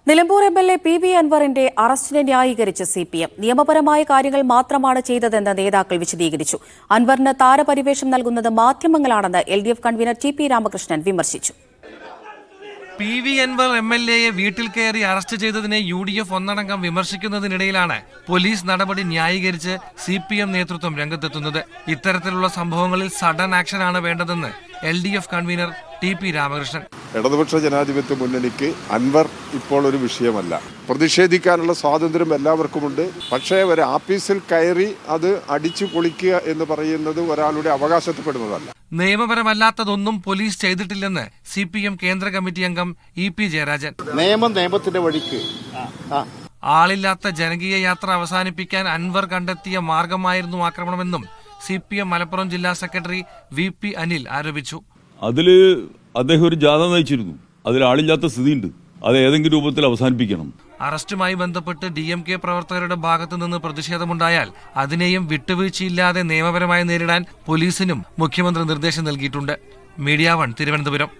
Nilambur MLA PV. അൻവറിന്റെ അറസ്റ്റിനെ ന്യായീകരിച്ച് CPM. നിയമപരമായ കാര്യങ്ങൾ മാത്രമാണ് ചെയ്തതെന്ന് നേതാക്കൾ വിശദീകരിച്ചു. അൻവറിന് താരപരിവേഷം നൽകുന്നത് മാധ്യമങ്ങളാണെന്ന് എൽഡിഎഫ് കൺവീനർ ടി.പി. രാമകൃഷ്ണൻ വിമർശിച്ചു. പി.വി. അൻവർ എംഎൽഎയെ വീട്ടിൽ കയറി അറസ്റ്റ് ചെയ്തതിനെ യു.ഡി.എഫ് ഒന്നടങ്കം വിമർശിക്കുന്നതിനിടയിലാണ് പോലീസ് നടപടി ന്യായീകരിച്ച് സിപിഎം നേതൃത്വം രംഗത്തെത്തുന്നത്. ഇത്തരത്തിലുള്ള സംഭവങ്ങളിൽ സഡൻ ആക്ഷനാണ് വേണ്ടതെന്ന് എൽഡിഎഫ് കൺവീനർ ടി.പി. രാമകൃഷ്ണൻ. ഇടതുപക്ഷ ജനാധിപത്യ മുന്നണിക്ക് അൻവർ ഇപ്പോൾ ഒരു വിഷയമല്ല. പ്രതിഷേധിക്കാനുള്ള സ്വാതന്ത്ര്യം എല്ലാവർക്കുമുണ്ട്. പക്ഷേ ഒരു ആഫീസിൽ കയറി അത് അടിച്ചു പൊളിക്കുക എന്ന് പറയുന്നത് ഒരാളുടെ അവകാശത്തിൽപ്പെടുന്നതല്ല. നിയമപരമല്ലാത്തതൊന്നും പോലീസ് ചെയ്തിട്ടില്ലെന്ന് സിപിഎം കേന്ദ്ര കമ്മിറ്റി അംഗം ഇ.പി. ജയരാജൻ. നിയമത്തിന്റെ വഴിക്ക് ആളില്ലാത്ത ജനകീയ യാത്ര അവസാനിപ്പിക്കാൻ അൻവർ കണ്ടെത്തിയ മാർഗമായിരുന്നു ആക്രമണമെന്നും സിപിഎം മലപ്പുറം ജില്ലാ സെക്രട്ടറി വി.പി. അനിൽ ആരോപിച്ചു. അതില് അദ്ദേഹം ഒരു ജാഥ നയിച്ചിരുന്നു. അതിൽ ആളില്ലാത്ത സ്ഥിതിയുണ്ട്. അത് ഏതെങ്കിലും രൂപത്തിൽ അവസാനിപ്പിക്കണം. അറസ്റ്റുമായി ബന്ധപ്പെട്ട് DMK പ്രവർത്തകരുടെ ഭാഗത്തു നിന്ന് പ്രതിഷേധമുണ്ടായാൽ അതിനെയും വിട്ടുവീഴ്ചയില്ലാതെ നിയമപരമായി നേരിടാൻ പോലീസിനും മുഖ്യമന്ത്രി നിർദ്ദേശം നൽകിയിട്ടുണ്ട്. മീഡിയ 1 തിരുവനന്തപുരം.